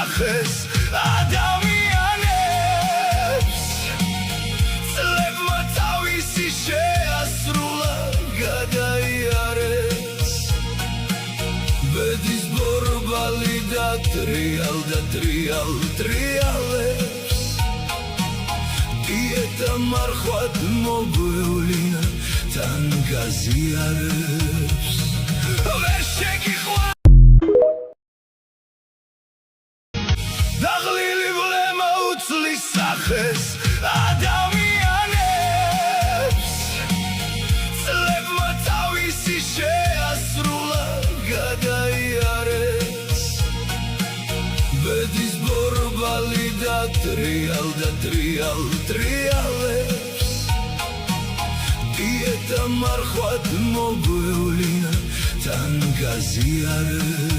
სახეს ადამიანებს წლებმა თავისი შეასრულა გადაიარეს ბედის ბორბალი და ტრიალებს დიეტა მარხვად მოგვევლინა თან გაზიარებს ვერ შეგიხვა დაღლილი ვლემა უცლის სახეს ადამიანებს წლებმა თავისი შეასრულა გადაიარეს ბედის ბორბალი და ტრიალებს დიეტა მარხვად მოგვევლინა თან გაზიარებს